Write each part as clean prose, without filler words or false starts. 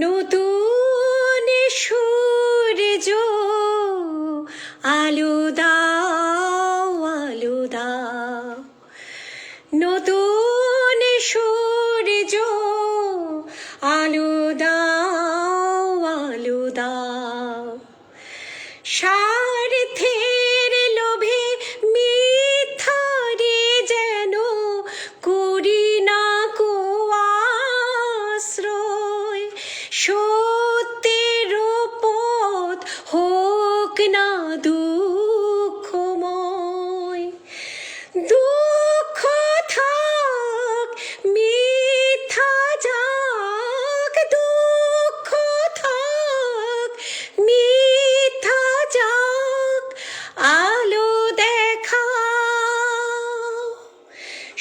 নতুন সূর্য আলো দাও, আলো দাও, নতুন সূর্য আলো দাও, আলো দাও। স্বার্থের লোভে মিথ্যারে যেন করি না কো আশ্রয়, সত্যের পথ হোক না দুঃখময়। দুঃখ থাক মিথ্যা যাক, দুঃখ থাক মিথ্যা যাক, আলো দেখাও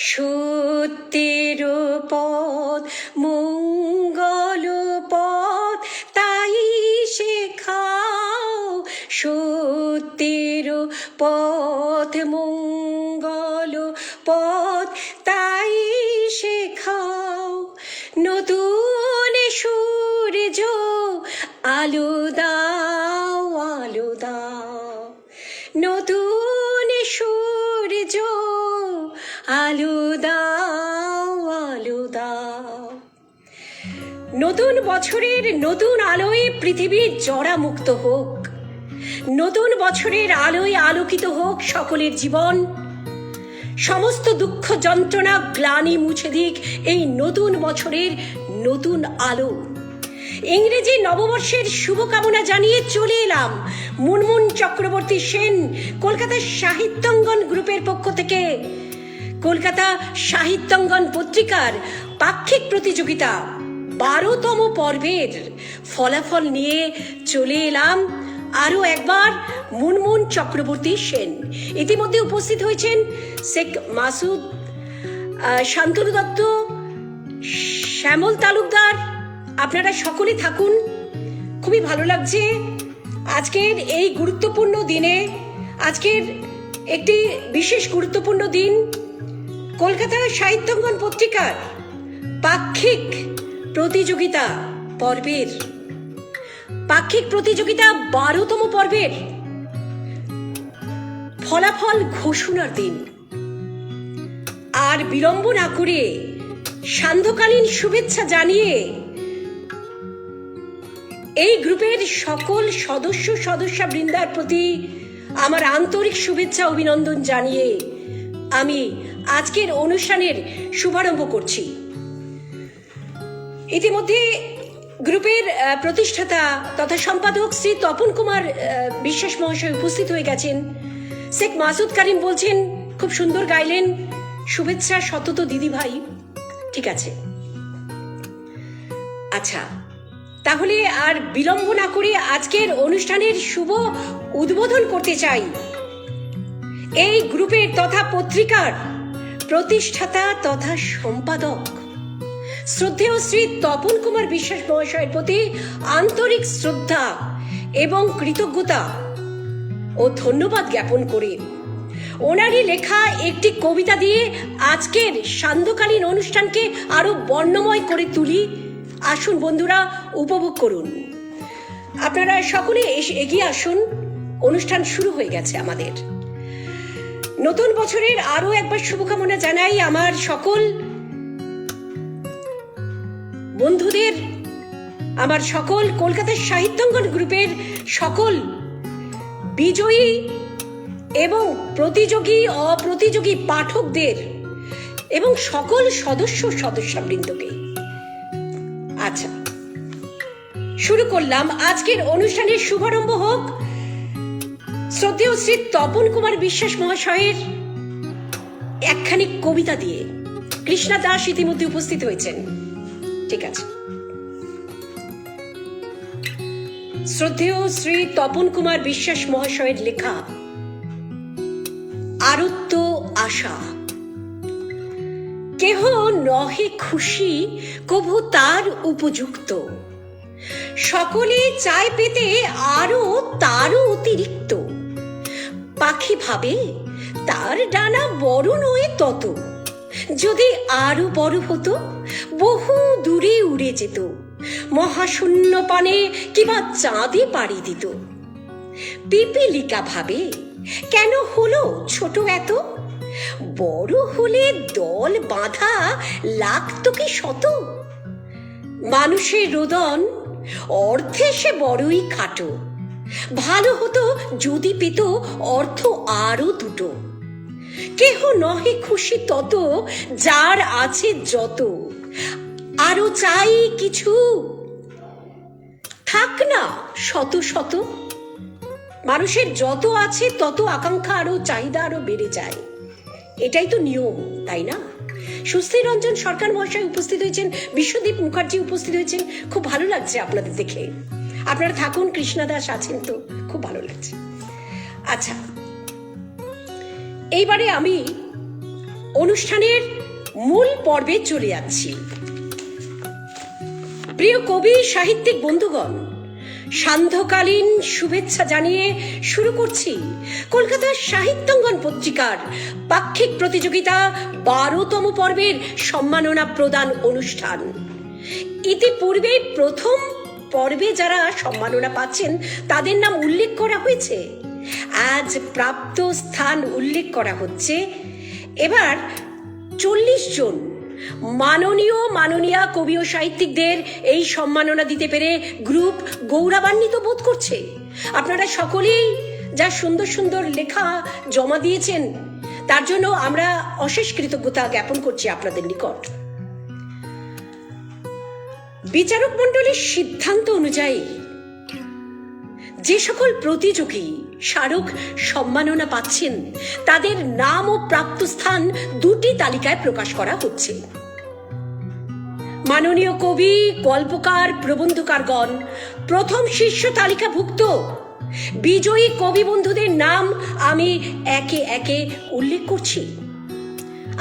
সত্যের পথ, মঙ্গল পথ তাই শেখাও। সত্যের পথ, মঙ্গল পথ তাই শেখাও। নতুন সূর্য আলো দাও, আলো দাও, নতুন সূর্য আলো দাও, আলো দাও। নতুন বছরের নতুন আলোয় পৃথিবী জরামুক্ত হোক, নতুন বছরের আলোয় আলোকিত হোক সকলের জীবন। সমস্ত দুঃখ যন্ত্রণা গ্লানি মুছে দিক এই নতুন বছরের নতুন আলো। ইংরেজি নববর্ষের শুভকামনা জানিয়ে চলে এলাম মুনমুন চক্রবর্তী সেন, কলকাতা সাহিত্যাঙ্গন গ্রুপের পক্ষ থেকে কলকাতা সাহিত্যাঙ্গন পত্রিকার পাক্ষিক প্রতিযোগিতা 12তম পর্বের ফলাফল নিয়ে চলে এলাম আরও একবার মুনমুন চক্রবর্তী সেন। ইতিমধ্যে উপস্থিত হয়েছেন শেখ মাসুদ, শান্তনু দত্ত, শ্যামল তালুকদার। আপনারা সকলে থাকুন, খুবই ভালো লাগছে আজকের এই গুরুত্বপূর্ণ দিনে। আজকের একটি বিশেষ গুরুত্বপূর্ণ দিন, কলকাতা সাহিত্যাঙ্গন পত্রিকার পাক্ষিক প্রতিযোগিতা পর্বের পাক্ষিক প্রতিযোগিতা 12তম পর্বের ফলাফল ঘোষণার দিন। আর বিলম্ব না করে সান্ধ্যকালীন শুভেচ্ছা জানিয়ে এই গ্রুপের সকল সদস্যবৃন্দার প্রতি আমার আন্তরিক শুভেচ্ছা অভিনন্দন জানিয়ে আমি আজকের অনুষ্ঠানের শুভারম্ভ করছি। ইতিমধ্যে গ্রুপের প্রতিষ্ঠাতা তথা সম্পাদক শ্রী তপন কুমার বিশ্বাস মহাশয় উপস্থিত হয়ে গেছেন। শেখ মাসুদ কারিম বলছেন খুব সুন্দর গাইলেন, শুভেচ্ছা সতত দিদি ভাই। ঠিক আছে, আচ্ছা, তাহলে আর বিলম্ব না করে আজকের অনুষ্ঠানের শুভ উদ্বোধন করতে চাই। এই গ্রুপের তথা পত্রিকার প্রতিষ্ঠাতা তথা সম্পাদক শ্রদ্ধেয় শ্রী তপন কুমার বিশ্বাস মহাশয়ের প্রতি আন্তরিক শ্রদ্ধা এবং কৃতজ্ঞতা ও ধন্যবাদ জ্ঞাপন করে ওনারই লেখা একটি কবিতা দিয়ে আজকের সান্ধ্যকালীন অনুষ্ঠানকে আরো বর্ণময় করে তুলি। আসুন বন্ধুরা, উপভোগ করুন। আপনারা সকলে এগিয়ে আসুন, অনুষ্ঠান শুরু হয়ে গেছে আমাদের। নতুন বছরের আরো একবার শুভকামনা জানাই আমার সকল বন্ধুদের, আমার সকল কলকাতা সাহিত্যাঙ্গন গ্রুপের সকল বিজয়ী এবং প্রতিযোগী অপ্রতিযোগী পাঠকদের এবং সকল সদস্যবৃন্দকে। আচ্ছা, শুরু করলাম আজকের অনুষ্ঠানের শুভারম্ভ হোক শ্রদ্ধেয় শ্রী তপন কুমার বিশ্বাস মহাশয়ের একখানি কবিতা দিয়ে। কৃষ্ণা দাস ইতিমধ্যে উপস্থিত হয়েছেন। ঠিক আছে, শ্রদ্ধেয় শ্রী তপন কুমার বিশ্বাস মহাশয়ের লেখা আরত্য আশা। কেহ নহে খুশি কভু তার উপযুক্ত, সকলে চায় পেতে আরো তারও অতিরিক্ত। পাখি ভাবে তার ডানা বড় নয় তত, যদি আরো বড় হতো বহু দূরে উড়ে যেত। মহাশূন্য পানে কিবা চাঁদে পাড়ি দিত। পিপিলিকা ভাবে কেন হলো ছোট এত, বড় হলে দল বাঁধা লাগতো কি শত। মানুষের রোদন অর্থে সে বড়ই খাটো, ভালো হতো যদি পেত অর্থ আরো দুটো। কেহ নহে খুশি তত যার আছে যত, আরো চাই কিছু থাক না শত শত। মানুষের যত আছে তত আকাঙ্ক্ষা আরো চাহিদা আরো বেড়ে যায়, এটাই তো নিয়ম, তাই না? সুস্থির রঞ্জন সরকার মহাশয় উপস্থিত হয়েছেন, বিশ্বদীপ মুখার্জি উপস্থিত হয়েছেন, খুব ভালো লাগছে আপনাদের দেখে। আপনারা থাকুন, কৃষ্ণা দাস আছেন, তো খুব ভালো লাগছে। আচ্ছা, এইবারে আমি অনুষ্ঠানের মূল পর্বে চলে যাচ্ছি। প্রিয় কবি সাহিত্যিক বন্ধুগণ, সান্ধ্যকালীন শুভেচ্ছা জানিয়ে শুরু করছি কলকাতার সাহিত্যাঙ্গন পত্রিকার পাক্ষিক প্রতিযোগিতা 12তম পর্বের সম্মাননা প্রদান অনুষ্ঠান। ইতিপূর্বে প্রথম পর্বে যারা সম্মাননা পাচ্ছেন তাদের নাম উল্লেখ করা হয়েছে, আজ প্রাপ্ত স্থান উল্লেখ করা হচ্ছে। এবার 40 জন মাননীয়া কবি ও সাহিত্যিকদের এই সম্মাননা দিতে পেরে গ্রুপ গৌরবান্বিত বোধ করছে। আপনারা সকলেই যা সুন্দর সুন্দর লেখা জমা দিয়েছেন তার জন্য আমরা অশেষ কৃতজ্ঞতা জ্ঞাপন করছি আপনাদের নিকট। বিচারক মণ্ডলীর সিদ্ধান্ত অনুযায়ী যে সকল প্রতিযোগী স্মারক সম্মাননা পাচ্ছেন তাদের নাম ও প্রাপ্ত স্থান দুটি তালিকায় প্রকাশ করা হচ্ছে। মাননীয় কবি, গল্পকার, প্রবন্ধকারগণ প্রথম শীর্ষ তালিকাভুক্ত বিজয়ী কবি বন্ধুদের নাম আমি একে একে উল্লেখ করছি।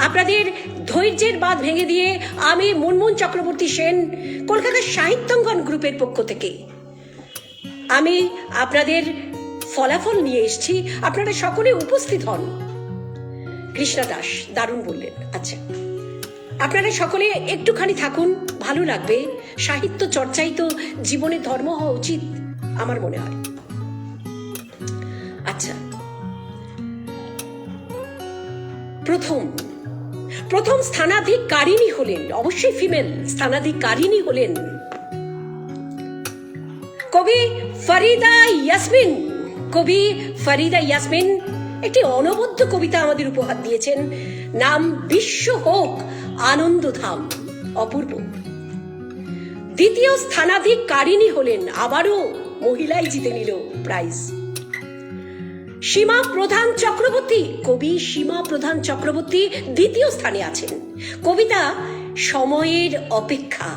আপনাদের ধৈর্যের বাঁধ ভেঙে দিয়ে আমি মুনমুন চক্রবর্তী সেন, কলকাতার সাহিত্যাঙ্গন গ্রুপের পক্ষ থেকে আমি আপনাদের ফলাফল নিয়ে এসেছি। আপনারা সকলে উপস্থিত হন। কৃষ্ণা দাস দারুণ বললেন। আচ্ছা, আপনারা সকলে একটুখানি থাকুন, ভালো লাগবে। সাহিত্য চর্চাই তো জীবনের ধর্ম হওয়া উচিত আমার মনে হয়। আচ্ছা, প্রথম স্থানাধিকারিণী হলেন, অবশ্যই ফিমেল স্থানাধিকারিণী হলেন কবি ফরিদা ইয়াসমিন। কবি ফরিদা ইয়াসমিন একটি অনবদ্য কবিতা আমাদের উপহার দিয়েছেন, নাম বিশ্ব হোক আনন্দধাম। অপূর্ব। দ্বিতীয় স্থানাধিকারিণী হলেন, আবারও মহিলাই জিতে নিল প্রাইজ, সীমা প্রধান চক্রবর্তী। কবি সীমা প্রধান চক্রবর্তী দ্বিতীয় স্থানে আছেন, কবিতা সময়ের অপেক্ষা।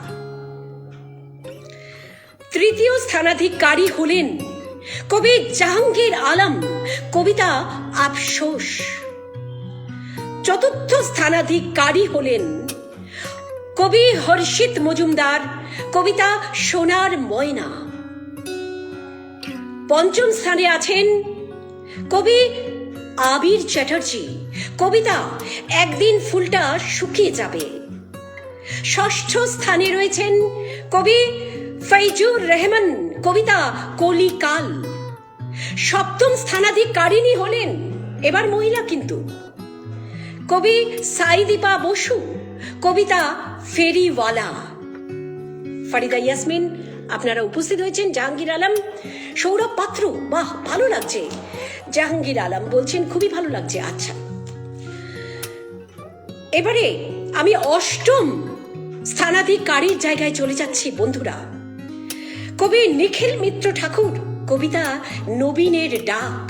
তৃতীয় স্থানাধিকারী হলেন কবি জাহাঙ্গীর আলম, কবিতা আফসোস। চতুর্থ স্থানাধিকারী হলেন কবি হর্ষিত মজুমদার, কবিতা সোনার ময়না। পঞ্চম স্থানে আছেন কবি আবির চ্যাটার্জি, কবিতা একদিন ফুলটা শুকিয়ে যাবে। ষষ্ঠ স্থানে রয়েছেন কবি ফৈজুর রহমান, কবিতা কলিকাল। সপ্তম স্থানাধিকারিণী হলেন, এবার মহিলা কিন্তু, কবি সাইদীপা বসু, কবিতা ফেরিওয়ালা। ফরিদা ইয়াসমিন আপনারা উপস্থিত হয়েছেন। জাহাঙ্গীর আলম, সৌরভ পাত্র, বাহ ভালো লাগছে। জাহাঙ্গীর আলম বলছেন খুবই ভালো লাগছে। আচ্ছা, এবারে আমি অষ্টম স্থানাধিকারীর জায়গায় চলে যাচ্ছি বন্ধুরা। কবি নিখিল মিত্র ঠাকুর, কবিতা নবীনের ডাক।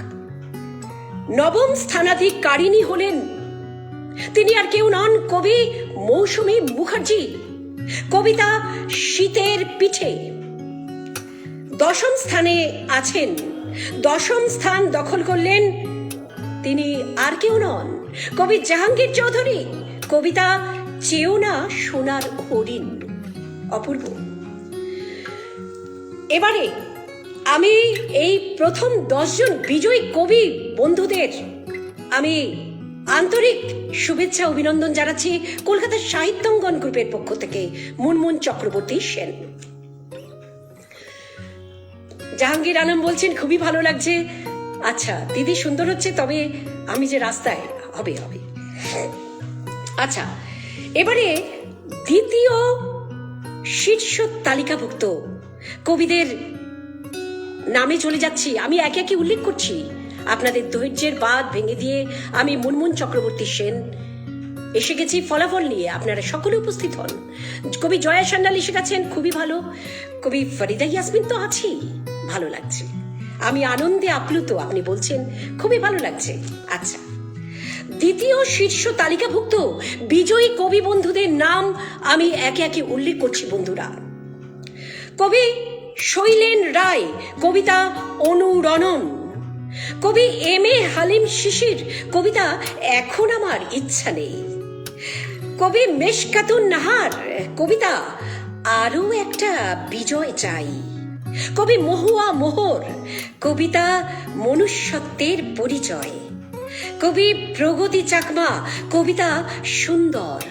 নবম স্থানাধিকারিণী হলেন, তিনি আর কেউ নন, কবি মৌসুমী মুখার্জি, কবিতা শীতের পিঠে। দশম স্থানে আছেন, দশম স্থান দখল করলেন, তিনি আর কেউ নন, কবি জাহাঙ্গীর চৌধুরী, কবিতা চেও না সোনার হরিণ। অপূর্ব। এবারে আমি এই প্রথম 10 জন বিজয়ী কবি বন্ধুদের আমি আন্তরিক শুভেচ্ছা অভিনন্দন জানাচ্ছি কলকাতার সাহিত্যাঙ্গন গ্রুপের পক্ষ থেকে, মুনমুন চক্রবর্তী সেন। জাহাঙ্গীর আলম বলছেন খুবই ভালো লাগছে। আচ্ছা দিদি সুন্দর হচ্ছে, তবে আমি যে রাস্তায় হবে হবে। আচ্ছা এবারে দ্বিতীয় শীর্ষ তালিকাভুক্ত কবিদের নামে চলে যাচ্ছি। আমি একে একে উল্লেখ করছি, আপনাদের ধৈর্যের বাঁধ ভেঙে দিয়ে আমি মুনমুন চক্রবর্তী সেন এসে গেছি ফলাফল নিয়ে। আপনারা সকলে উপস্থিত হন। কবি জয়া সান্যাল এসে গেছেন, খুবই ভালো। কবি ফরিদা ইয়াসমিন তো আছেই, ভালো লাগছে। আমি আনন্দে আপ্লুত, আপনি বলছেন খুবই ভালো লাগছে। আচ্ছা দ্বিতীয় শীর্ষ তালিকাভুক্ত বিজয়ী কবি বন্ধুদের নাম আমি একে একে উল্লেখ করছি বন্ধুরা। কবি শৈলেন রায়, কবিতা অনুরণন। কবি এম এ হালিম শিশির, কবিতা এখন আমার ইচ্ছা নেই। কবি মেশকাতুন নাহার, কবিতা আরো একটা বিজয় চাই। কবি মহুয়া মোহর, কবিতা মনুষ্যত্বের পরিচয়। কবি প্রগতি চাকমা, কবিতা সুন্দর।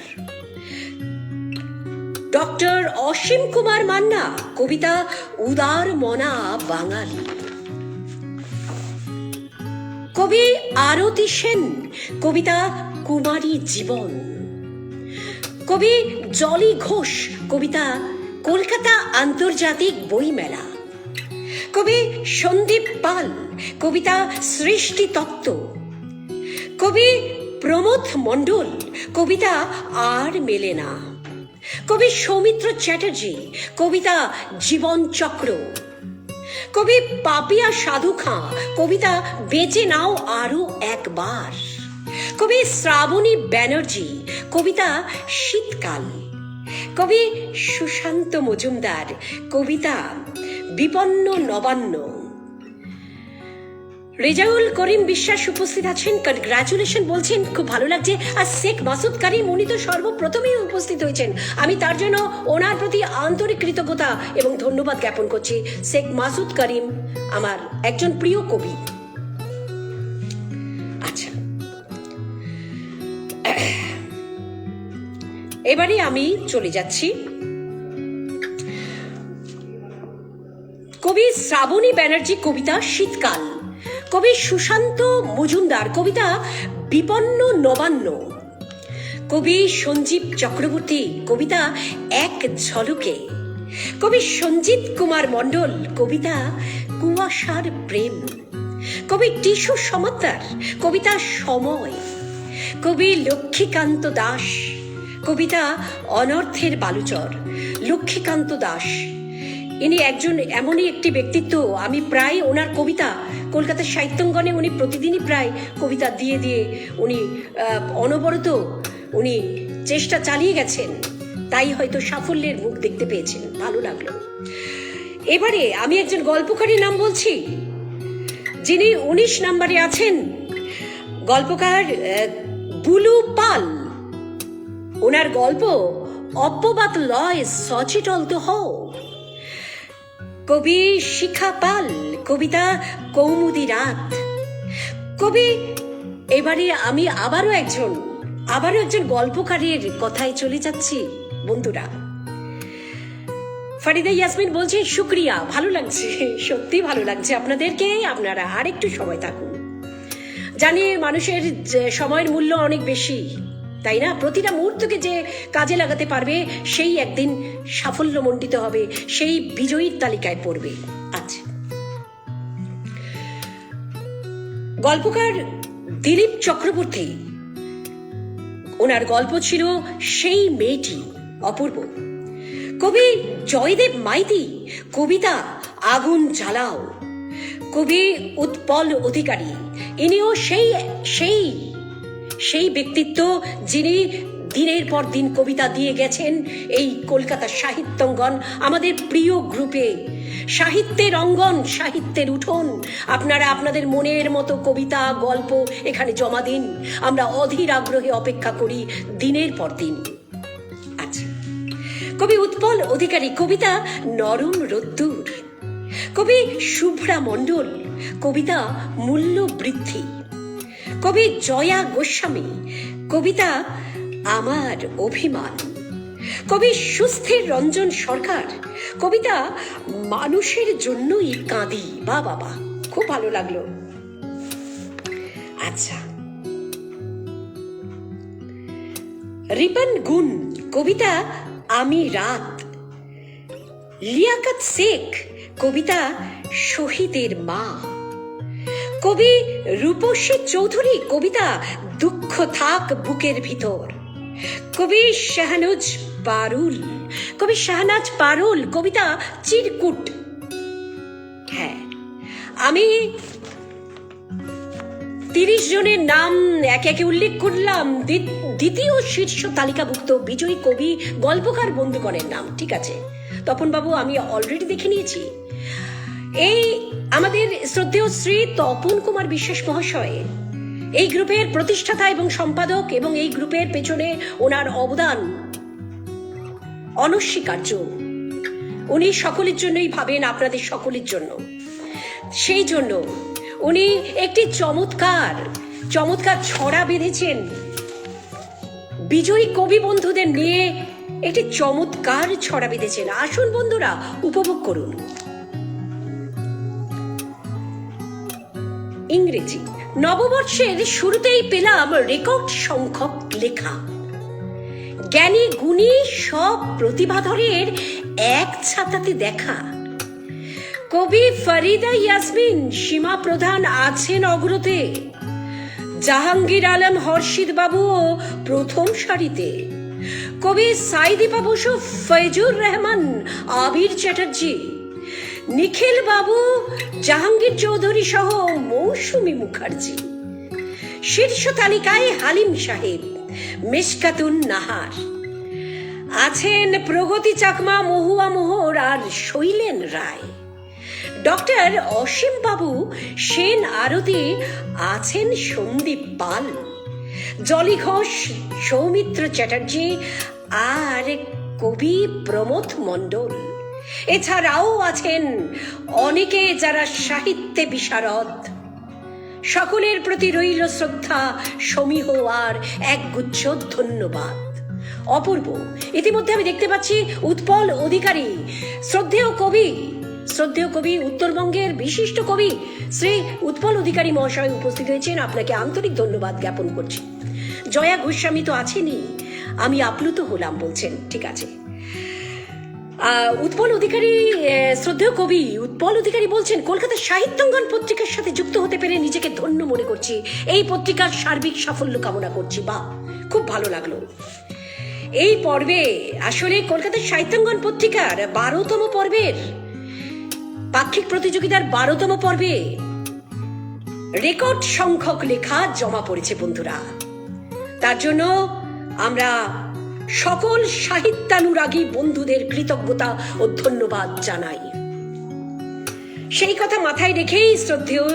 ডক্টর অসীম কুমার মান্না, কবিতা উদার মনা বাঙালি। কবি আরতি সেন, কবিতা কুমারী জীবন। কবি জলি ঘোষ, কবিতা কলকাতা আন্তর্জাতিক বইমেলা। কবি সন্দীপ পাল, কবিতা সৃষ্টি তত্ত্ব। কবি প্রমোদ মণ্ডল, কবিতা আর মেলে না। কবি সৌমিত্র চ্যাটার্জি, কবিতা জীবন চক্র। কবি পাপিয়া সাধু খাঁ, কবিতা বেঁচে নাও আরো একবার। কবি শ্রাবণী ব্যানার্জি, কবিতা শীতকাল। কবি সুশান্ত মজুমদার, কবিতা বিপন্ন নবান্ন। রেজাউল করিম বিশ্বাস উপস্থিত আছেন, কনগ্রাচুলেশন বলছেন, খুব ভালো লাগছে। আর শেখ মাসুদ করিম, উনি তো সর্বপ্রথমেই উপস্থিত হয়েছেন, আমি তার জন্য ওনার প্রতি আন্তরিক কৃতজ্ঞতা এবং ধন্যবাদ জ্ঞাপন করছি। শেখ মাসুদ করিম আমার একজন প্রিয় কবি। আচ্ছা এবারে আমি চলে যাচ্ছি কবি শ্রাবণী ব্যানার্জি, কবিতা শীতকাল। কবি সুশান্ত মজুমদার, কবিতা বিপন্ন নবান্ন। কবি সঞ্জীব চক্রবর্তী, কবিতা এক ঝলকে। কবি সঞ্জিত কুমার মণ্ডল, কবিতা কুয়াশার প্রেম। কবি টিসু সমাদ্দার, কবিতা সময়। কবি লক্ষ্মীকান্ত দাস, কবিতা অনর্থের বালুচর। লক্ষ্মীকান্ত দাস ইনি একজন এমনই একটি ব্যক্তিত্ব, আমি প্রায় ওনার কবিতা কলকাতার সাহিত্যাঙ্গনে উনি প্রতিদিনই প্রায় কবিতা দিয়ে দিয়ে উনি অনবরত উনি চেষ্টা চালিয়ে গেছেন, তাই হয়তো সাফল্যের মুখ দেখতে পেয়েছেন, ভালো লাগলো। এবারে আমি একজন গল্পকারীর নাম বলছি, যিনি 19 নম্বরে আছেন, গল্পকার বুলু পাল। ওনার গল্প অপবাদ লয় সচেতন তো হও। কবি শিখা পাল, কবিতা কৌমুদি রাত। কবি এবারে আমি আবারও একজন গল্পকারের কথায় চলে যাচ্ছি বন্ধুরা। ফরিদা ইয়াসমিন বলছে শুক্রিয়া, ভালো লাগছে, সত্যি ভালো লাগছে আপনাদেরকে। আপনারা আর একটু সময় থাকুন, জানি মানুষের সময়ের মূল্য অনেক বেশি, তাই না? প্রতিটা মুহূর্তকে যে কাজে লাগাতে পারবে সেই একদিন সাফল্যমণ্ডিত হবে, সেই বিজয়ীর তালিকায় পড়বে। আচ্ছা গল্পকার দিলীপ চক্রবর্তী, ওনার গল্প ছিল সেই মেয়েটি, অপূর্ব। কবি জয়দেব মাইতি, কবিতা আগুন জ্বালাও। কবি উৎপল অধিকারী, ইনিও সেই ব্যক্তিত্ব যিনি দিনের পর দিন কবিতা দিয়ে গেছেন এই কলকাতা সাহিত্যাঙ্গন, আমাদের প্রিয় গ্রুপে। সাহিত্যের অঙ্গন, সাহিত্যের উঠোন, আপনারা আপনাদের মনের মতো কবিতা গল্প এখানে জমা দিন, আমরা অধীর আগ্রহে অপেক্ষা করি দিনের পর দিন। আচ্ছা কবি উৎপল অধিকারী, কবিতা নরম রোদ্দুর। কবি শুভ্রা মণ্ডল, কবিতা মূল্য বৃদ্ধি। কবি জয়া গোস্বামী, কবিতা আমার অভিমান। কবি সুস্থির রঞ্জন সরকার কবিতা মানুষের জন্যই কাঁদি। বা বাবা, খুব ভালো লাগলো। আচ্ছা, রিপন গুন কবিতা আমি রাত, লিয়াকত শেখ কবিতা শহীদের মা, কবি রূপসী চৌধুরী কবিতা দুঃখ থাক বুকের ভিতর, কবি শাহনাজ পারুল কবিতা চিরকুট। হ্যাঁ, আমি 30 জনের নাম একে একে উল্লেখ করলাম। দ্বিতীয় শীর্ষ তালিকাভুক্ত বিজয়ী কবি গল্পকার বন্ধুগণের নাম। ঠিক আছে তপন বাবু, আমি অলরেডি দেখে নিয়েছি। এই আমাদের শ্রদ্ধেয় শ্রী তপন কুমার বিশ্বাস মহাশয় এই গ্রুপের প্রতিষ্ঠাতা এবং সম্পাদক, এবং এই গ্রুপের পেছনে ওনার অবদান অনস্বীকার্য। উনি সকলের জন্যই ভাবেন, আপনাদের সকলের জন্য। সেই জন্য উনি একটি চমৎকার ছড়া বেঁধেছেন বিজয়ী কবি বন্ধুদের নিয়ে। একটি চমৎকার ছড়া বেঁধেছেন। আসুন বন্ধুরা, উপভোগ করুন। ইংরেজি নববর্ষের শুরুতেই পেলাম রেকর্ড সংখ্যক লেখা। জ্ঞানী গুণী সব প্রতিভাধরের এক ছাতাতে দেখা। কবি ফরিদা ইয়াসমিন সীমা প্রধান আছেন অগ্রতে, জাহাঙ্গীর আলম হর্ষিদ বাবুও প্রথম সারিতে। কবি সাইদীপা বসু, ফয়জুর রহমান, আবির চ্যাটার্জি, নিখিল বাবু, জাহাঙ্গীর চৌধুরী সহ মৌসুমী মুখার্জি। শীর্ষ তালিকায় হালিম সাহেব, মেশকাতুন নাহার, আছেন প্রগতি চাকমা, মহুয়া মোহর আর শৈলেন রায়। ডক্টর অসীম বাবু, সেন আরতি, আছেন সন্দীপ পাল, জলি ঘোষ, সৌমিত্র চ্যাটার্জি আর কবি প্রমোদ মণ্ডল। এছাড়াও আছেন অনেকে যারা সাহিত্যে বিশারদ। সকলের প্রতি রইল শ্রদ্ধা, সমীহ আর একগুচ্ছ ধন্যবাদ। অপূর্ব। ইতিমধ্যে আমি দেখতে পাচ্ছি উৎপল অধিকারী, শ্রদ্ধেয় কবি, উত্তরবঙ্গের বিশিষ্ট কবি শ্রী উৎপল অধিকারী মহাশয় উপস্থিত হয়েছেন। আপনাকে আন্তরিক ধন্যবাদ জ্ঞাপন করছি। জয়া গোস্বামী তো আছেনই, আমি আপ্লুত হলাম বলছেন। ঠিক আছে, উৎপল অধিকারী, শ্রদ্ধেয় কবি উৎপল অধিকারী বলছেন, কলকাতা সাহিত্যাঙ্গন পত্রিকার সাথে যুক্ত হতে পেরে নিজেকে ধন্য মনে করছি। এই পত্রিকার সার্বিক সাফল্য কামনা করছি। বা খুব ভালো লাগলো। এই পর্বে আসলে কলকাতা সাহিত্যাঙ্গন পত্রিকার 12তম পর্বের পাক্ষিক প্রতিযোগিতার 12তম পর্বে রেকর্ড সংখ্যক লেখা জমা পড়েছে বন্ধুরা। তার জন্য আমরা সকল সাহিত্যানুরাগী বন্ধুদের কৃতজ্ঞতা ও ধন্যবাদ জানাই। সেই কথা মাথায় রেখেই শ্রদ্ধেয়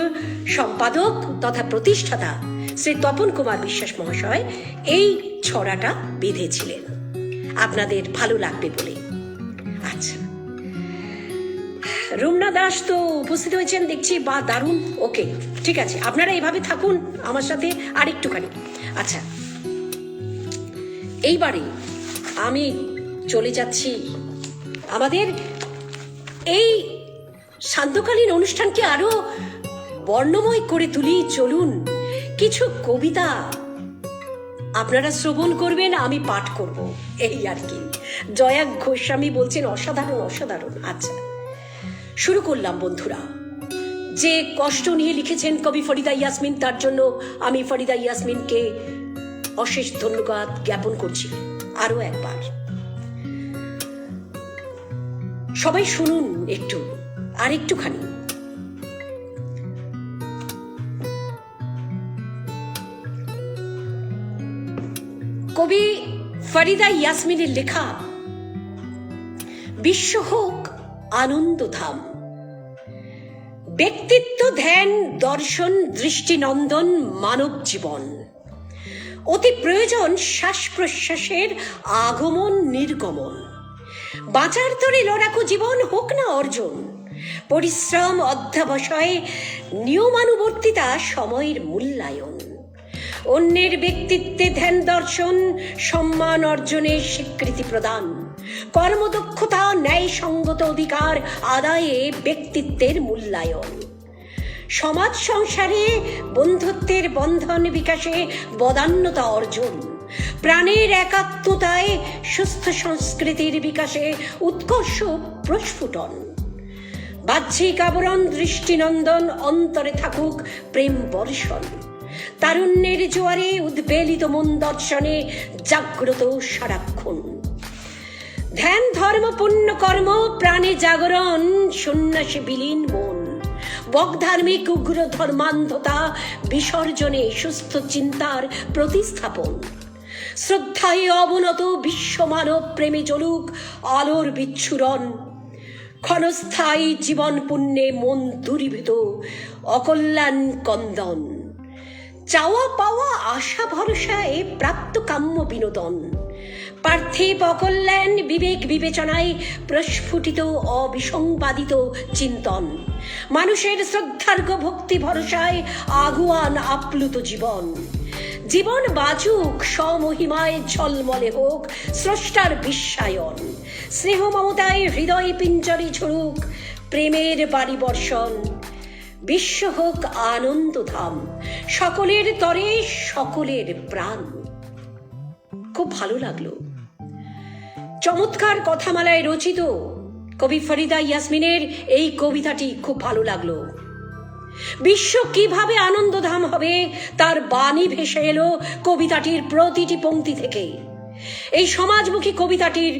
সম্পাদক তথা প্রতিষ্ঠাতা শ্রী তপন কুমার বিশ্বাস মহাশয় এই ছড়াটা বেঁধেছিলেন, আপনাদের ভালো লাগবে বলে। আচ্ছা, রুমনা দাস তো উপস্থিত হয়েছেন দেখছি। বা দারুণ। ওকে, ঠিক আছে, আপনারা এভাবে থাকুন আমার সাথে আর একটুখানি। আচ্ছা, এইবারে আমি চলে যাচ্ছি আমাদের এই সান্ধ্যকালীন অনুষ্ঠানকে আরো বর্ণময় করে তুলি। চলুন, কিছু কবিতা আপনারা শ্রবণ করবেন, আমি পাঠ করব, এই আর কি। জয়া গোস্বামী বলছেন অসাধারণ। আচ্ছা, শুরু করলাম বন্ধুরা। যে কষ্ট নিয়ে লিখেছেন কবি ফরিদা ইয়াসমিন, তার জন্য আমি ফরিদা ইয়াসমিনকে অশেষ ধন্যবাদ জ্ঞাপন করছি আরো একবার। সবাই শুনুন একটু, আর একটুখানি। কবি ফরিদা ইয়াসমিনের লেখা বিশ্ব হোক আনন্দধাম, ব্যক্তিত্ব ধ্যান দর্শন দৃষ্টিনন্দন মানব জীবন, অতি প্রয়োজন শ্বাস প্রশ্বাসের আগমন নির্গমন, বাঁচার তরে লড়াকু জীবন হোক না অর্জন, পরিশ্রম অধ্যাবসায় নিয়মানুবর্তিতা সময়ের মূল্যায়ন, অন্যের ব্যক্তিত্বে ধ্যান দর্শন, সম্মান অর্জনের স্বীকৃতি প্রদান, কর্মদক্ষতা, ন্যায়সঙ্গত অধিকার আদায়ে ব্যক্তিত্বের মূল্যায়ন, সমাজ সংসারে বন্ধুত্বের বন্ধন বিকাশে বদান্যতা অর্জন, প্রাণের একাত্মতায় সুস্থ সংস্কৃতির বিকাশে উৎকর্ষ প্রস্ফুটন, বাহ্যিক আবরণ দৃষ্টিনন্দন, অন্তরে থাকুক প্রেম বর্ষণ, তারুণ্যের জোয়ারে উদ্বেলিত মন দর্শনে জাগ্রত সারাক্ষণ, ধ্যান ধর্ম পুণ্য কর্ম প্রাণে জাগরণ, সন্ন্যাসী বিলীন মন, বকধার্মিক উগ্র ধর্মান্ধতা বিসর্জনে সুস্থ চিন্তার প্রতিস্থাপন, শ্রদ্ধায় অবনত বিশ্বমানব প্রেমে চলুক আলোর বিচ্ছুরণ, ক্ষণস্থায়ী জীবন পুণ্যে মন দূরীভূত অকল্যাণ কন্দন, চাওয়া পাওয়া আশা ভরসায় প্রাপ্ত কাম্য বিনোদন, পার্থিব অকল্যাণ বিবেক বিবেচনায় প্রস্ফুটিত অবিসংবাদিত চিন্তন, মানুষের শ্রদ্ধার্ঘ ভক্তি ভরসায় আগুয়ান আপ্লুত জীবন, জীবন বাজুক স্বমহিমায় ঝলমলে হোক স্রষ্টার বিশ্বায়ন, স্নেহ মমতায় হৃদয় পিঞ্জরে ঝরুক প্রেমের বাড়ি বর্ষণ, বিশ্ব হোক আনন্দধাম সকলের তরে সকলের প্রাণ। খুব ভালো লাগলো। চমৎকার কথামালায় রচিত কবি ফরিদা ইয়াসমিনের এই কবিতাটি খুব ভালো লাগলো। বিশ্ব কিভাবে আনন্দধাম হবে তার বাণী ভেসে এলো কবিতাটির প্রতিটি পংক্তি থেকে। এই সমাজমুখী কবিতাটির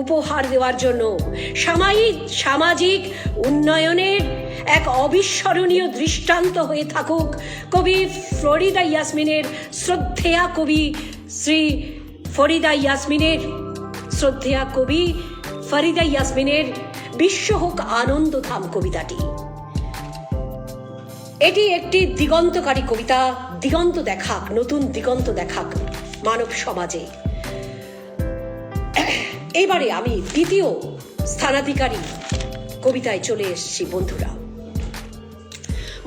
উপহার দেওয়ার জন্য সামাজিক উন্নয়নের এক অবিস্মরণীয় দৃষ্টান্ত হয়ে থাকুক কবি ফরিদা ইয়াসমিনের শ্রদ্ধেয়া কবি শ্রী ফরিদা ইয়াসমিনের শ্রদ্ধেয়া কবি ফরিদা ইয়াসমিনের বিশ্ব হোক আনন্দধাম কবিতাটি। এটি একটি দিগন্তকারী কবিতা, দিগন্ত দেখাক, নতুন দিগন্ত দেখাক মানব সমাজে। এবারে আমি দ্বিতীয় স্থানাধিকারী কবিতায় চলে এসেছি বন্ধুরা।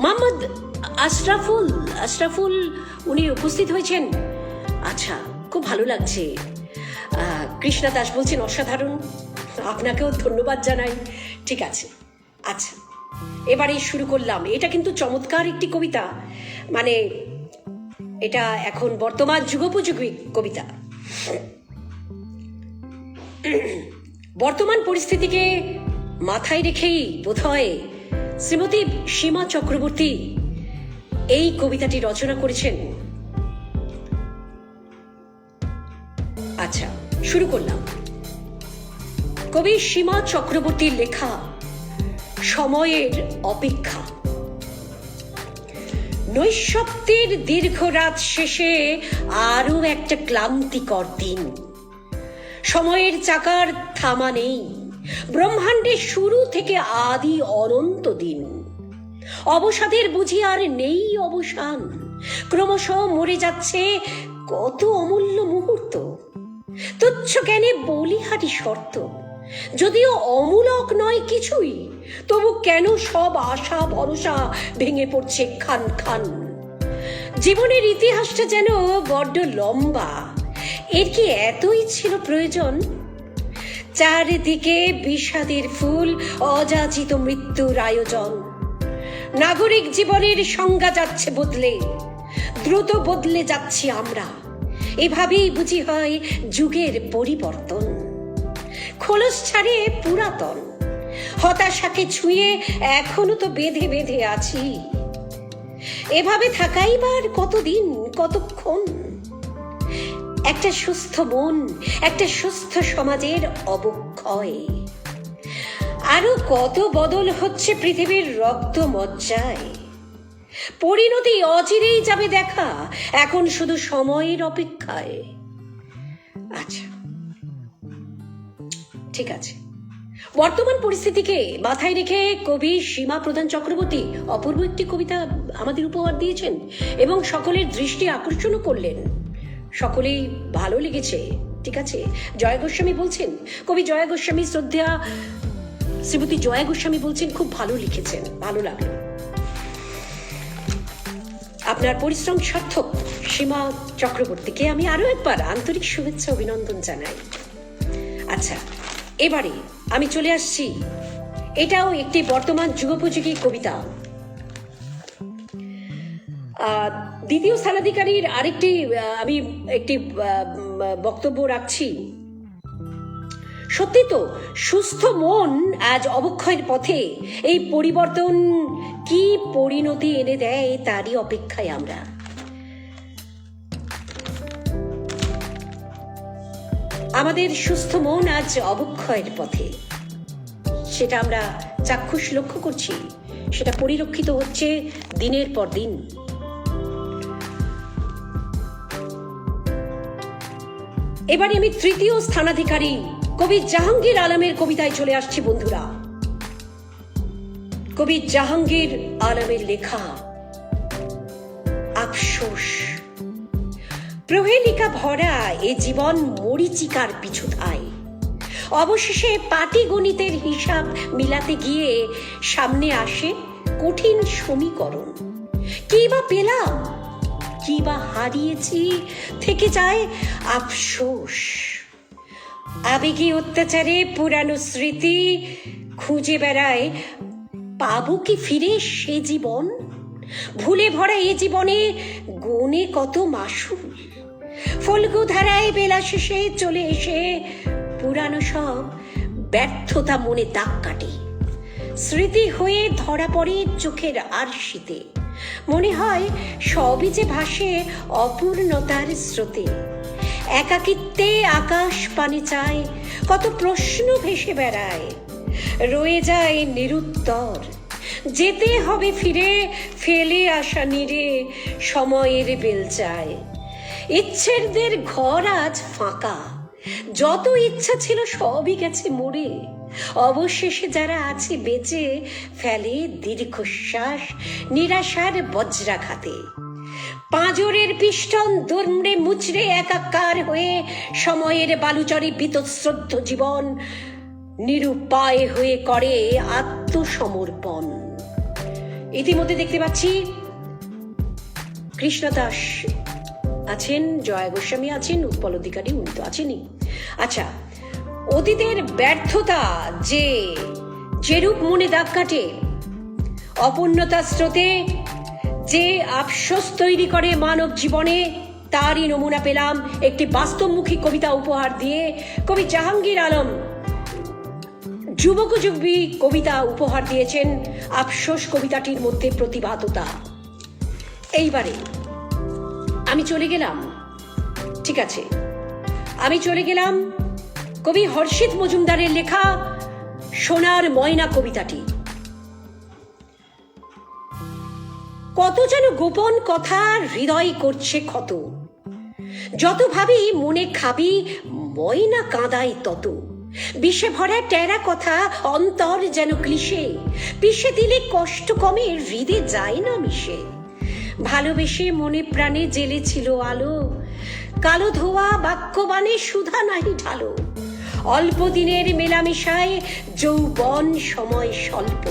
মোহাম্মদ আশরাফুল উনি উপস্থিত হয়েছেন। আচ্ছা, খুব ভালো লাগছে। কৃষ্ণা দাস বলছেন অসাধারণ, আপনাকেও ধন্যবাদ জানাই। ঠিক আছে, আচ্ছা এবারে শুরু করলাম। এটা কিন্তু চমৎকার একটি কবিতা, মানে এটা এখন বর্তমান যুগোপযোগী কবিতা। বর্তমান পরিস্থিতিকে মাথায় রেখেই বোধহয় শ্রীমতী সীমা চক্রবর্তী এই কবিতাটি রচনা করেছেন। আচ্ছা শুরু করলাম। কবি সীমা চক্রবর্তীর লেখা সময়ের অপেক্ষা। নৈশব্দের দীর্ঘ রাত শেষে আরো একটা ক্লান্তিকর দিন। সময়ের চাকার থামা নেই, ব্রহ্মাণ্ডের শুরু থেকে আদি অনন্ত দিন। অবসাদের বুঝি আর নেই অবসান, ক্রমশ মরে যাচ্ছে কত অমূল্য মুহূর্ত। তুচ্ছ জ্ঞানে বলিহারি শর্ত, যদিও অমূলক নয় কিছুই, তবু কেন সব আশা ভরসা ভেঙে পড়ছে খান খান। জীবনের ইতিহাসটা যেন বড্ড লম্বা, এর কি এতই ছিল প্রয়োজন? চারিদিকে বিষাদের ফুল, অযাচিত মৃত্যুর আয়োজন। নাগরিক জীবনের সংজ্ঞা যাচ্ছে বদলে, দ্রুত বদলে যাচ্ছি আমরা। এভাবেই বুঝি হয় যুগের পরিবর্তন। খোলস ছাড়ে পুরাতন, হতাশাকে ছুঁয়ে এখনো তো বেঁধে বেঁধে আছি। এভাবে থাকাইবার কতদিন কতক্ষণ? একটা সুস্থ মন, একটা সুস্থ সমাজের অবক্ষয়। আরো কত বদল হচ্ছে পৃথিবীর রক্ত মজ্জায়। পরিণতি অচিরেই যাবে দেখা, এখন শুধু সময়ের অপেক্ষায়। আচ্ছা ঠিক আছে। বর্তমান পরিস্থিতিকে মাথায় রেখে কবি সীমা প্রধান চক্রবর্তী অপূর্ব একটি কবিতা আমাদের উপহার দিয়েছেন এবং সকলের দৃষ্টি আকর্ষণও করলেন। সকলেই ভালো লেগেছে। ঠিক আছে, জয়া গোস্বামী বলছেন, কবি জয়া গোস্বামী, শ্রদ্ধা শ্রীমতী জয়া গোস্বামী বলছেন খুব ভালো লিখেছেন, ভালো লাগলো। আপনার পরিশ্রম সার্থক সীমা চক্রবর্তীকে আমি আরো একবার আন্তরিক শুভেচ্ছা অভিনন্দন জানাই। আচ্ছা, এবারে আমি চলে আসছি, এটাও একটি বর্তমান যুগোপযোগী কবিতা। দ্বিতীয় স্থানাধিকারীর আরেকটি আমি একটি বক্তব্য রাখছি। সত্যি তো, সুস্থ মন আজ অবক্ষয়ের পথে। এই পরিবর্তন কি পরিণতি এনে দেয় তারই অপেক্ষায় আমরা। আমাদের সুস্থ মন আজ অবক্ষয়ের পথে, সেটা আমরা চাক্ষুষ লক্ষ্য করছি, সেটা পরিলক্ষিত হচ্ছে দিনের পর দিন। এবারে আমি তৃতীয় স্থানাধিকারী কবি জাহাঙ্গীর আলমের কবিতায় চলে আসছি বন্ধুরা। কবি জাহাঙ্গীর আলমের লেখা আফসোস। প্রহেলিকা ভরা এ জীবন মরীচিকার পিছুধায়, অবশেষে পাটিগণিতের হিসাব মিলাতে গিয়ে সামনে আসে কঠিন সমীকরণ। কি বা পেলাম, কি বা হারিয়েছি, থেকে যায় আফসোস। আবেগী অত্যাচারে পুরানো স্মৃতি খুঁজে বেড়ায়, পাবো কি ফিরে সে জীবন? ভুলে ভরা এ জীবনে গুণে কত মাসুল, ফল্গু ধারায় বেলা শেষে চলে এসে পুরানো সব ব্যর্থতা মনে দাগ কাটে। স্মৃতি হয়ে ধরা পড়ে চোখের আরশিতে, মনে হয় সবই যে ভাসে অপূর্ণতার স্রোতে। একাকিত্বে আকাশ পানে চায়, কত প্রশ্ন ভেসে বেড়ায়, রয়ে যায় নিরুত্তর। যেতে হবে ফিরে, ফেলে আসা নিরে সময়ের বেলচায়। ইচ্ছেদের ঘর আজ ফাঁকা, যত ইচ্ছা ছিল সবই গেছে মরে। অবশেষে যারা আছে বেঁচে ফেলে দীর্ঘশ্বাস নিরাশার বজ্রাঘাতে। পাঁজরের পিষ্টন দুমড়ে মুচড়ে একাকার হয়ে সময়ের বালুচরে বীতশ্রদ্ধ জীবন নিরুপায় হয়ে করে আত্মসমর্পণ। ইতিমধ্যে দেখতে পাচ্ছি কৃষ্ণদাস আছেন, জয়া গোস্বামী আছেন, উৎপল অধিকারী, উনি তো আছেনই। আচ্ছা, অতীতের ব্যর্থতা যে রূপ মনে দাগ কাটে, অপূর্ণতার স্রোতে যে আফসোস তৈরি করে মানব জীবনে, তারই নমুনা পেলাম একটি বাস্তবমুখী কবিতা উপহার দিয়ে। কবি জাহাঙ্গীর আলম যুবকযুবী কবিতা উপহার দিয়েছেন। আফসোস কবিতাটির মধ্যে প্রতিবাদতা। এইবারে আমি চলে গেলাম, ঠিক আছে, আমি চলে গেলাম কবি হর্ষিত মজুমদারের লেখা সোনার ময়না কবিতাটি। কত যেন গোপন কথা হৃদয় করছে ক্ষত, যত ভাবি মনে খাবি ময়না কাঁদায় তত। বিষে ভরা টেরা কথা অন্তর যেন ক্লিশে, পিষে দিলে কষ্ট কমে হৃদে যায় না মিশে। ভালোবেসে মনে প্রাণে জেলেছিল আলো, কালো ধোয়া বাক্যবাণে সুধা নাহি ঢালো। অল্প দিনের মেলামেশায় যৌবন সময় স্বল্প,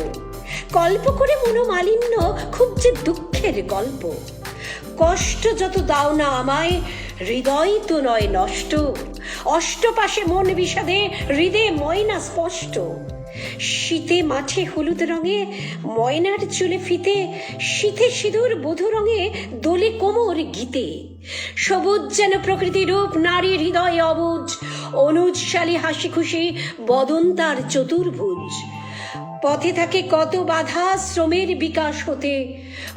কল্প করে মনোমালিন্য খুব যে দুঃখের গল্প। কষ্ট যত দাও না আমায়, হৃদয় তো নয় নষ্ট। অষ্টপাশে মন বিষাদে হৃদে ময়না স্পষ্ট। শীতে মাঠে হলুদ রঙে ময়নার চুলে ফিতে, শীতে সিঁদুর বধূ রঙে দোলে কোমর গীতে। সবুজ যেন প্রকৃতি রূপ, নারীর হৃদয় অবুজ। অনুজশালী হাসি খুশি বদন তার চতুর্ভুজ। পথে থাকে কত বাধা শ্রমের বিকাশ হতে,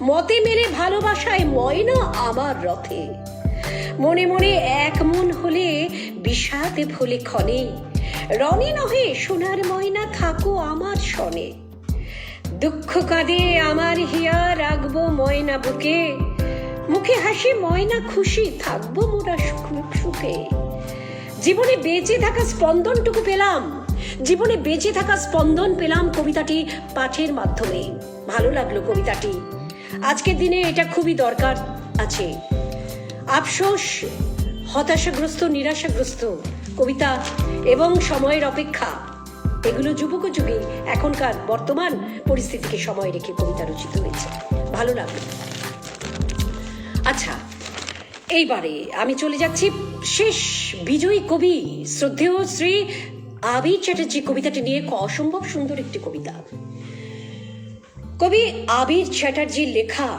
মতে মেলে ভালোবাসায় ময়না আমার রথে। মনে মনে এক মন হলে বিষাদে ভোলে ক্ষণে, রণে নহে সোনার ময়না থাকো আমার সনে। দুঃখ কাঁদে আমার হিয়া রাখবো ময়না বুকে, মুখে হাসি ময়না খুশি থাকবো মোরা সুখে। জীবনে বেঁচে থাকা স্পন্দনটুকু পেলাম, জীবনে বেঁচে থাকা স্পন্দন পেলাম কবিতাটি পাঠের মাধ্যমে। ভালো লাগলো কবিতাটি, আজকের দিনে এটা খুবই দরকার আছে। আফসোস, হতাশাগ্রস্ত, নিরাশাগ্রস্ত কবিতা এবং সময়ের অপেক্ষা, এগুলো যুবকযুগী এখনকার বর্তমান পরিস্থিতিকে সময় রেখে কবিতা রচিত হয়েছে। ভালো লাগলো। আচ্ছা, এইবারে আমি চলে যাচ্ছি শেষ বিজয়ী কবি শ্রদ্ধেয় শ্রী আবির চ্যাটার্জি কবিতাটি নিয়ে। অসম্ভব সুন্দর একটি কবিতা। কবি আবির চ্যাটার্জির লেখা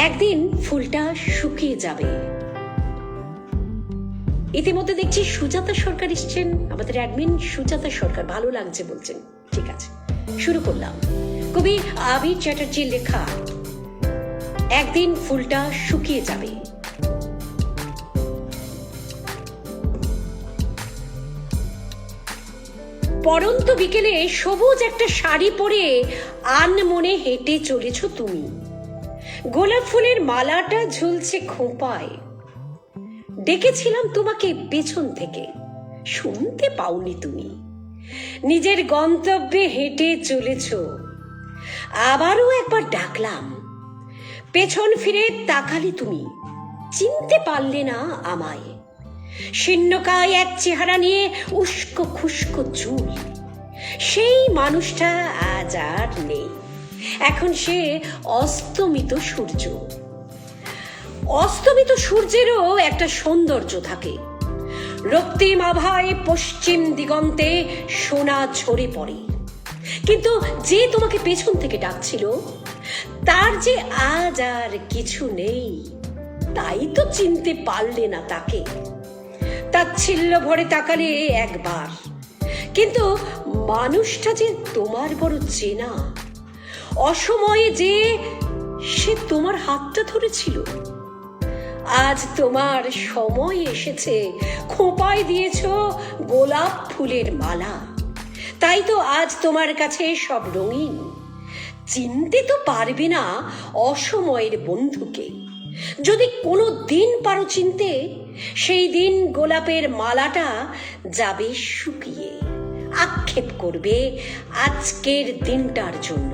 একদিন ফুলটা শুকিয়ে যাবে। ইতিমধ্যে দেখছি সুজাতা সরকার এসছেন, আমাদের অ্যাডমিন সুজাতা সরকার, ভালো লাগছে বলছেন। ঠিক আছে, শুরু করলাম। কবি আবির চ্যাটার্জির লেখা একদিন ফুলটা শুকিয়ে যাবে। পরন্ত বিকেলে সবুজ একটা শাড়ি পরে আনমনে হেঁটে চলেছ তুমি। গোলাপ ফুলের মালাটা ঝুলছে খোঁপায়। ডেকেছিলাম তোমাকে পেছন থেকে, শুনতে পাওনি তুমি। নিজের গন্তব্যে হেঁটে চলেছ, আবারও একবার ডাকলাম। পেছন ফিরে তাকালে তুমি, চিনতে পারলে না আমায়। শীর্ণকায় এক চেহারা নিয়ে উস্কো খুস্কো চুল। সেই মানুষটা আজ আর নেই, এখন সে অস্তমিত সূর্য। অস্তমিত সূর্যেরও একটা সৌন্দর্য থাকে। রক্তিম আভায় পশ্চিম দিগন্তে সোনা ঝরে পড়ে। কিন্তু যে তোমাকে পেছন থেকে ডাকছিল, তার যে আজ আর কিছু নেই, তাই তো চিনতে পারলে না তাকে। তাচ্ছিল্য ভরে তাকালে একবার, কিন্তু মানুষটা যে তোমার বড় চেনা। অসময়ে যে সে তোমার হাতটা ধরেছিল, আজ তোমার সময় এসেছে, খোঁপায় দিয়েছ গোলাপ ফুলের মালা। তাই তো আজ তোমার কাছে সব রঙিন। চিনতে তো পারবে না অসময়ের বন্ধুকে। যদি কোনো দিন পারো চিনতে, সেই দিন গোলাপের মালাটা যাবে শুকিয়ে। আক্ষেপ করবে আজকের দিনটার জন্য।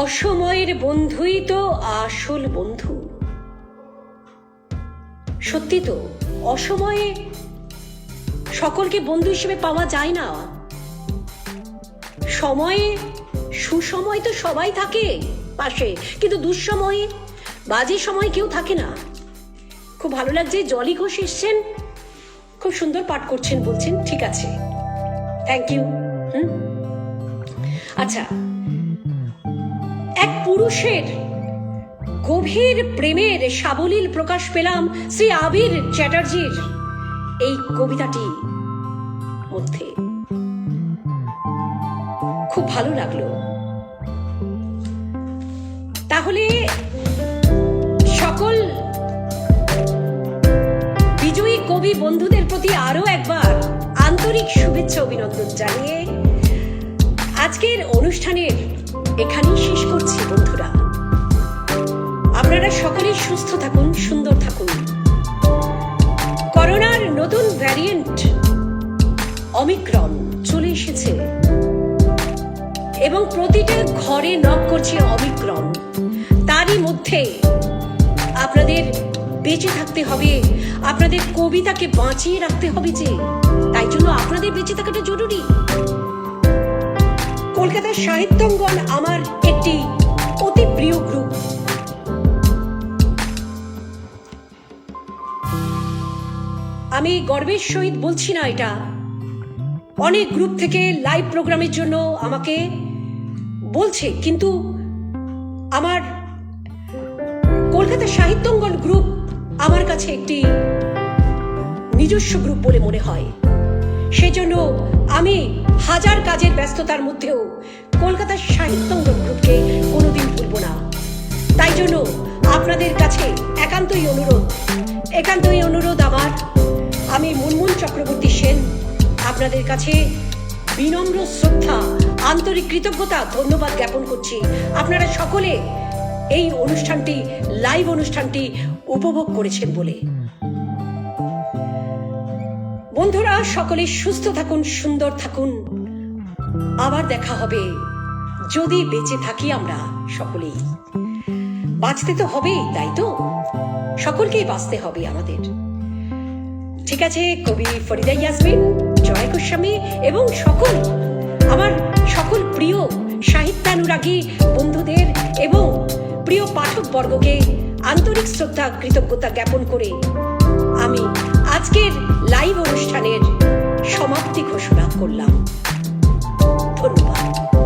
অসময়ের বন্ধুই তো আসল বন্ধু। সত্যি তো, অসময়ে সকলকে বন্ধু হিসেবে পাওয়া যায় না। সময়ে সুসময় তো সবাই থাকে পাশে, কিন্তু দুঃসময়ে বাজে সময় কেউ থাকে না। খুব ভালো লাগছে। জলি ঘোষ এসছেন, খুব সুন্দর পাঠ করছেন বলছেন। ঠিক আছে, থ্যাংক ইউ। আচ্ছা, এক পুরুষের গভীর প্রেমের সাবলীল প্রকাশ পেলাম শ্রী আবির চ্যাটার্জির এই কবিতাটি মধ্যে। খুব ভালো লাগলো। তাহলে সকল বিজয়ী কবি বন্ধুদের প্রতি আরো একবার আন্তরিক শুভেচ্ছা অভিনন্দন জানিয়ে আজকের অনুষ্ঠানের এখানেই শেষ করছি বন্ধুরা। আপনারা সকলেই সুস্থ থাকুন, সুন্দর থাকুন। করোনার নতুন ভ্যারিয়েন্ট অমিক্রন চলে এসেছে এবং প্রতিটা ঘরে নক করছে অমিক্রন। তারই মধ্যে আপনাদের বেঁচে থাকতে হবে, আপনাদের কবিতাকে বাঁচিয়ে রাখতে হবে, যে তাই জন্য আপনাদের বেঁচে থাকাটা জরুরি। কলকাতার সাহিত্যঙ্গন আমার একটি অতি প্রিয় গ্রুপ। আমি গর্বের সহিত বলছি না এটা, অনেক গ্রুপ থেকে লাইভ প্রোগ্রামের জন্য আমাকে বলছে, কিন্তু আমার কলকাতা সাহিত্যঙ্গন গ্রুপ আমার কাছে একটি নিজস্ব গ্রুপ বলে মনে হয়। সেজন্য আমি হাজার কাজের ব্যস্ততার মধ্যেও কলকাতার সাহিত্যঙ্গন গ্রুপকে কোনোদিন ভুলব না। তাই জন্য আপনাদের কাছে একান্তই অনুরোধ আমার, আমি মুনমুন চক্রবর্তী সেন আপনাদের কাছে বিনম্র শ্রদ্ধা, আন্তরিক কৃতজ্ঞতা, ধন্যবাদ জ্ঞাপন করছি। আপনারা সকলে এই অনুষ্ঠানটি, লাইভ অনুষ্ঠানটি উপভোগ করেছেন বলে। বন্ধুরা সকলে সুস্থ থাকুন, সুন্দর থাকুন। আবার দেখা হবে, যদি বেঁচে থাকি আমরা সকলেই। বাঁচতে তো হবেই, তাই তো সকলকেই বাঁচতে হবে আমাদের। ঠিক আছে, কবি ফরিদা ইয়াসমিন, জয় গোস্বামী এবং আমার সকল প্রিয় সাহিত্যানুরাগী বন্ধুদের এবং প্রিয় পাঠক বর্গকে আন্তরিক শ্রদ্ধা কৃতজ্ঞতা জ্ঞাপন করে আমি আজকের লাইভ অনুষ্ঠানের সমাপ্তি ঘোষণা করলাম। ধন্যবাদ।